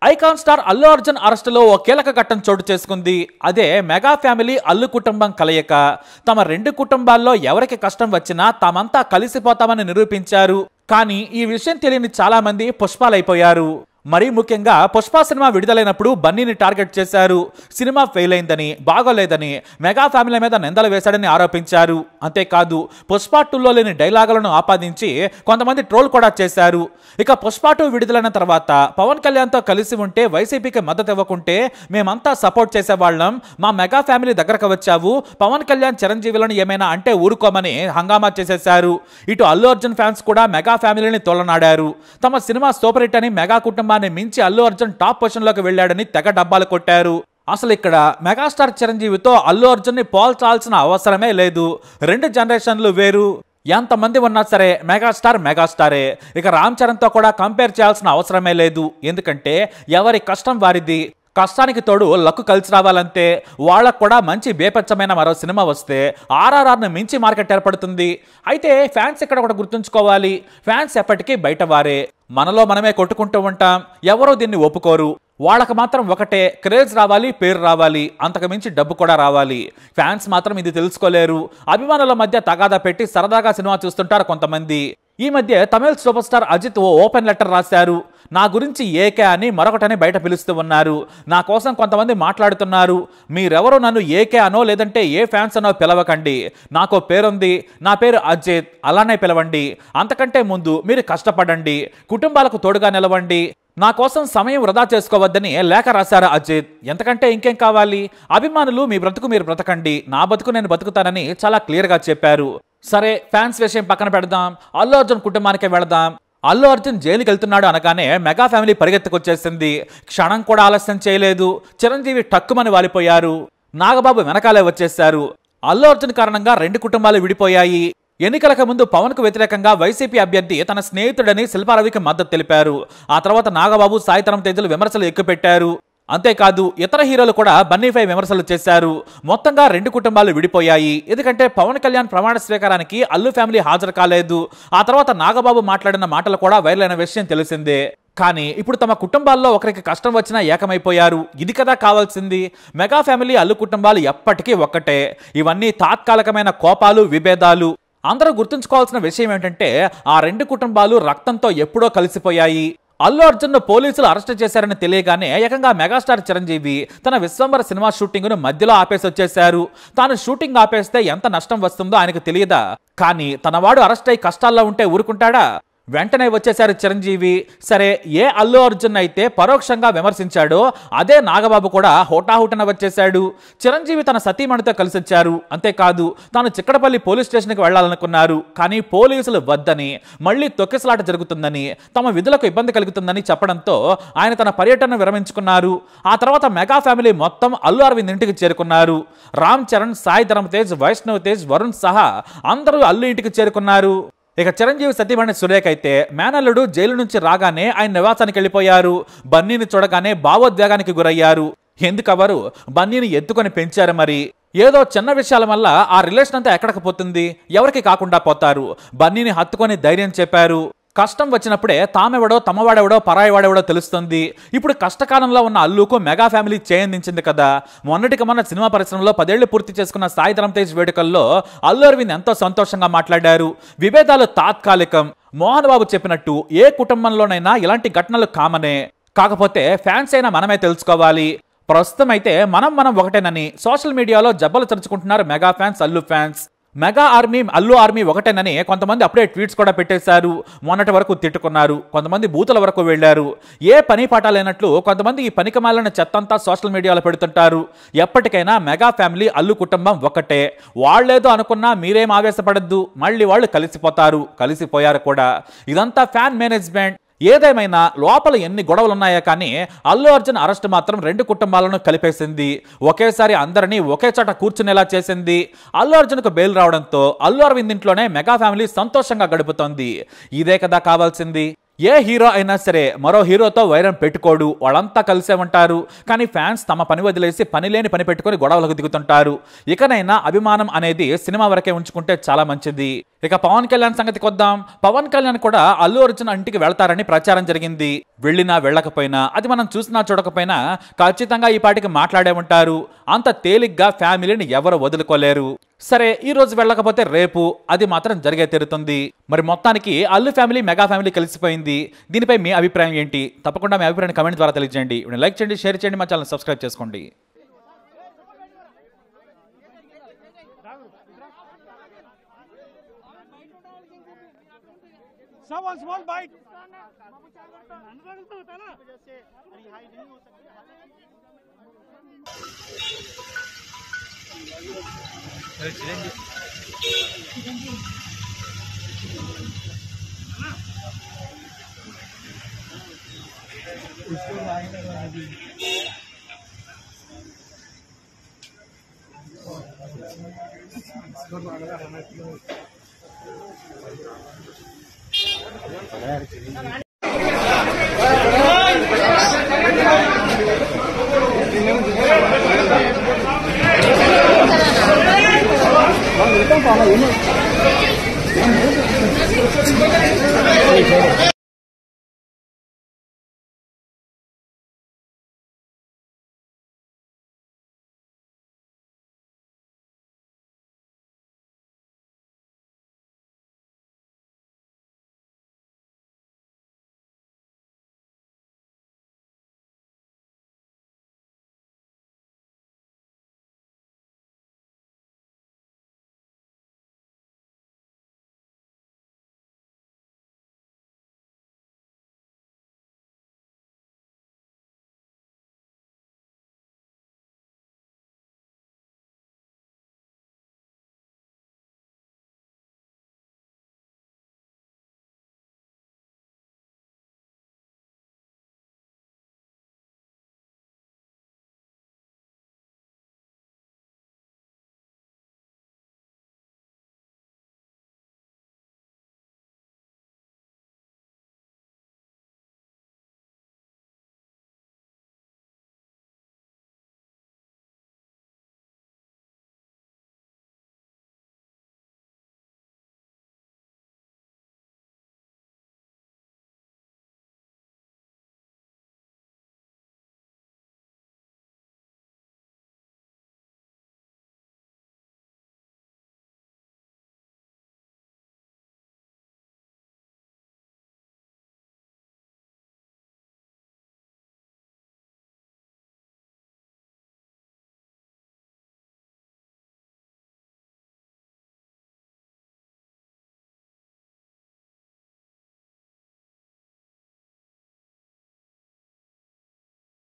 Icon star Allu Arjun అరెస్టులో ఓ కీలక ఘట్టం చోటు చేసుకుంది. అదే మెగా ఫ్యామిలీ అల్లు కుటుంబం కలయిక. తమ రెండు కుటుంబాల్లో ఎవరికి కష్టం వచ్చినా తామంతా కలిసిపోతామని నిరూపించారు. కానీ ఈ విషయం తెలియని చాలా మంది పుష్పాలైపోయారు. మరీ ముఖ్యంగా పుష్ప సినిమా విడుదలైనప్పుడు బన్నీని టార్గెట్ చేశారు. సినిమా ఫెయిల్ అయిందని, బాగోలేదని మెగా ఫ్యామిలీ మీద నిందలు వేశాడని ఆరోపించారు. అంతేకాదు పుష్ప 2లో లేని డైలాగులను ఆపాదించి కొంతమంది ట్రోల్ కూడా చేశారు. ఇక పుష్ప 2 విడుదలైన తర్వాత పవన్ కళ్యాణ్తో కలిసి ఉంటే వైసీపీకి మద్దతు ఇవ్వకుంటే మేమంతా సపోర్ట్ చేసేవాళ్ళం, మా మెగా ఫ్యామిలీ దగ్గరకు వచ్చావు, పవన్ కళ్యాణ్ చిరంజీవులను ఏమైనా అంటే ఊరుకోమని హంగామా చేసేశారు. ఇటు అల్లు అర్జున్ ఫ్యాన్స్ కూడా మెగా ఫ్యామిలీని తోలనాడారు. తమ సినిమా సూపర్ హిట్ అని మెగా కుటుంబాన్ని మించి అల్లు అర్జున్ టాప్ పొజిషన్ లోకి వెళ్ళాడని తెగ డబ్బాలు కొట్టారు. అసలు ఇక్కడ మెగాస్టార్ చిరంజీవితో అల్లు అర్జున్ ని పోల్చాల్సిన అవసరమే లేదు. రెండు జనరేషన్లు వేరు. ఎంతమంది ఉన్నా సరే మెగాస్టారే. ఇక రామ్ చరణ్ తో కూడా కంపేర్ చేయాల్సిన అవసరమే లేదు. ఎందుకంటే ఎవరి కష్టం వారిది. కష్టానికి తోడు లక్కు కలిసి రావాలంతే. వాళ్ళకు కూడా మంచి బేపచ్చమైన మరో సినిమా వస్తే ఆర్ఆర్ఆర్ను మించి మార్కెట్ ఏర్పడుతుంది. అయితే ఫ్యాన్స్ ఇక్కడ ఒకటి గుర్తుంచుకోవాలి, ఫ్యాన్స్ ఎప్పటికీ బయట వారే. మనలో మనమే కొట్టుకుంటూ ఉంటాం, ఎవరో దీన్ని ఒప్పుకోరు. వాళ్ళకి మాత్రం ఒకటే, క్రేజ్ రావాలి, పేరు రావాలి, అంతకు మించి డబ్బు కూడా రావాలి. ఫ్యాన్స్ మాత్రం ఇది తెలుసుకోలేరు. అభిమానుల మధ్య తగాదా పెట్టి సరదాగా సినిమా చూస్తుంటారు కొంతమంది. ఈ మధ్య తమిళ సూపర్ స్టార్ అజిత్ ఓ ఓపెన్ లెటర్ రాశారు. నా గురించి ఏకే అని మరొకటని బయట పిలుస్తూ ఉన్నారు. నా కోసం కొంతమంది మాట్లాడుతున్నారు. మీరెవరో నన్ను ఏకే అనో లేదంటే ఏ ఫ్యాన్స్ అనో పిలవకండి. నాకు పేరుంది, నా పేరు అజిత్, అలానే పిలవండి. అంతకంటే ముందు మీరు కష్టపడండి, కుటుంబాలకు తోడుగా నిలవండి, నా కోసం సమయం వృధా చేసుకోవద్దని లేఖ రాశారు అజిత్. ఎంతకంటే ఇంకేం కావాలి? అభిమానులు మీ బ్రతుకు మీరు బ్రతకండి, నా బతుకు నేను బతుకుతానని చాలా క్లియర్గా చెప్పారు. సరే, ఫ్యాన్స్ విషయం పక్కన పెడదాం, అల్లు అర్జున్ కుటుంబానికే వెళదాం. అల్లు అర్జున్ జైలుకి వెళ్తున్నాడు అనగానే మెగా ఫ్యామిలీ పరిగెత్తుకొచ్చేసింది. క్షణం కూడా ఆలస్యం చేయలేదు. చిరంజీవి టక్కుమని వాలిపోయారు. నాగబాబు వెనకాలే వచ్చేశారు. అల్లు అర్జున్ కారణంగా రెండు కుటుంబాలు విడిపోయాయి. ఎన్నికలకు ముందు పవన్ కు వ్యతిరేకంగా వైసీపీ అభ్యర్థి తన స్నేహితుడని శిల్పారవికి మద్దతు తెలిపారు. ఆ తర్వాత నాగబాబు, సాయిధరం తేజలు విమర్శలు ఎక్కుపెట్టారు. అంతేకాదు ఇతర హీరోలు కూడా బన్నీపై విమర్శలు చేశారు. మొత్తంగా రెండు కుటుంబాలు విడిపోయాయి. ఎందుకంటే పవన్ కళ్యాణ్ ప్రమాణ స్వీకారానికి అల్లు ఫ్యామిలీ హాజరు కాలేదు. ఆ తర్వాత నాగబాబు మాట్లాడిన మాటలు కూడా వైరల్ అయిన విషయం తెలిసిందే. కానీ ఇప్పుడు తమ కుటుంబాల్లో ఒకరికి కష్టం వచ్చినా ఏకమైపోయారు. ఇది కదా కావాల్సింది. మెగా ఫ్యామిలీ, అల్లు కుటుంబాలు ఎప్పటికీ ఒక్కటే. ఇవన్నీ తాత్కాలికమైన కోపాలు, విభేదాలు. అందరూ గుర్తుంచుకోవాల్సిన విషయం ఏంటంటే ఆ రెండు కుటుంబాలు రక్తంతో ఎప్పుడో కలిసిపోయాయి. అల్లు అర్జున్ ను పోలీసులు అరెస్ట్ చేశారని తెలియగానే ఏకంగా మెగాస్టార్ చిరంజీవి తన విశ్వంబర సినిమా షూటింగ్ ను మధ్యలో ఆపేసి వచ్చేశారు. తాను షూటింగ్ ఆపేస్తే ఎంత నష్టం వస్తుందో ఆయనకు తెలియదా? కానీ తనవాడు అరెస్ట్ అయి కష్టాల్లో ఉంటే ఊరుకుంటాడా? వెంటనే వచ్చేశారు చిరంజీవి. సరే, ఏ అల్లు అర్జున్ అయితే పరోక్షంగా విమర్శించాడో అదే నాగబాబు కూడా హోటాహుటన వచ్చేశాడు. చిరంజీవి తన సతీమణితో కలిసి వచ్చారు. అంతేకాదు తాను చిక్కడపల్లి పోలీస్ స్టేషన్కి వెళ్లాలనుకున్నారు. కానీ పోలీసులు వద్దని, మళ్లీ తొక్కిసలాట జరుగుతుందని, తమ విధులకు ఇబ్బంది కలుగుతుందని చెప్పడంతో ఆయన తన పర్యటనను విరమించుకున్నారు. ఆ తర్వాత మెగా ఫ్యామిలీ మొత్తం అల్లు అరవింద్ ఇంటికి చేరుకున్నారు. రామ్ చరణ్, సాయిధరం తేజ్, వైష్ణవ్ తేజ్, వరుణ్ సహా అందరూ అల్లు ఇంటికి చేరుకున్నారు. ఇక చిరంజీవి సతీమణి సురేఖ అయితే మేనల్లుడు జైలు నుంచి రాగానే ఆయన నివాసానికి వెళ్ళిపోయారు. బన్నీని చూడగానే భావోద్వేగానికి గురయ్యారు. ఎందుకవరు బన్నీని ఎత్తుకొని పెంచారు. మరి ఏదో చిన్న విషయాల వల్ల ఆ రిలేషన్ అంతా ఎక్కడికి పోతుంది? ఎవరికి కాకుండా పోతారు. బన్నీని హత్తుకొని ధైర్యం చెప్పారు. కష్టం వచ్చినప్పుడే తామెవడో, తమవాడెవడో, పరాయివాడెవడో తెలుస్తుంది. ఇప్పుడు కష్టకాలంలో ఉన్న అల్లుకు మెగా ఫ్యామిలీ చేయందించింది కదా. మొన్నటికి మొన్న సినిమా పరిశ్రమలో 10 ఏళ్లు పూర్తి చేసుకున్న సాయిధరం తేజ్ వేడుకల్లో అల్లు అరవింద్ ఎంతో సంతోషంగా మాట్లాడారు. విభేదాలు తాత్కాలికం. మోహన్ బాబు చెప్పినట్టు ఏ కుటుంబంలోనైనా ఇలాంటి ఘటనలు కామనే. కాకపోతే ఫ్యాన్స్ అయినా మనమే తెలుసుకోవాలి. ప్రస్తుతం అయితే మనం ఒకటేనని సోషల్ మీడియాలో జబ్బలు చరుచుకుంటున్నారు mega fans, Allu fans. Mega army, Allu army ఒకటేనని కొంతమంది అప్పుడే ట్వీట్స్ కూడా పెట్టేశారు. మొన్నటి వరకు తిట్టుకున్నారు. కొంతమంది బూతుల వరకు వెళ్లారు. ఏ పని పాట లేనట్లు కొంతమంది ఈ పనికిమాలిన చెత్తంతా సోషల్ మీడియాలో పెడుతుంటారు. ఎప్పటికైనా మెగా ఫ్యామిలీ, అల్లు కుటుంబం ఒకటే. వాళ్ళేదో అనుకున్నా మీరేం ఆవేశపడద్దు. మళ్ళీ వాళ్ళు కలిసిపోతారు, కలిసిపోయారు కూడా. ఇదంతా ఫ్యాన్ మేనేజ్మెంట్. ఏదేమైనా లోపల ఎన్ని గొడవలున్నాయో కానీ అల్లు అర్జున్ అరెస్ట్ మాత్రం రెండు కుటుంబాలను కలిపేసింది. ఒకేసారి అందరినీ ఒకే చోట కూర్చునేలా చేసింది. అల్లు అర్జున్కు బెయిల్ రావడంతో అల్లు అరవింద్ ఇంట్లోనే మెగా ఫ్యామిలీ సంతోషంగా గడుపుతోంది. ఇదే కదా కావాల్సింది. ఏ హీరో అయినా సరే మరో హీరోతో వైరం పెట్టుకోడు, వాళ్ళంతా కలిసే ఉంటారు. కానీ ఫ్యాన్స్ తమ పని వదిలేసి పని లేని పని పెట్టుకొని గొడవలకు దిగుతుంటారు. ఇకనైనా అభిమానం అనేది సినిమా వరకే ఉంచుకుంటే చాలా మంచిది. ఇక పవన్ కళ్యాణ్ సంగతికి వద్దాం. పవన్ కళ్యాణ్ కూడా అల్లు అర్జున్ ఇంటికి వెళ్తారని ప్రచారం జరిగింది. వెళ్ళినా వెళ్ళకపోయినా, అది మనం చూసినా చూడకపోయినా ఖచ్చితంగా ఈ పాటికి మాట్లాడే ఉంటారు. అంత తేలిగ్గా ఫ్యామిలీని ఎవరు వదులుకోలేరు. సరే, ఈ రోజు వెళ్ళకపోతే రేపు అది మాత్రం జరిగే తీరుతుంది. మరి మొత్తానికి అల్లు ఫ్యామిలీ మెగా ఫ్యామిలీ కలిసిపోయింది. దీనిపై మీ అభిప్రాయం ఏంటి? తప్పకుండా మీ అభిప్రాయాన్ని కమెంట్ ద్వారా తెలియజేయండి. లైక్ చేయండి, షేర్ చేయండి, మా ఛానల్ సబ్స్క్రైబ్ చేసుకోండి.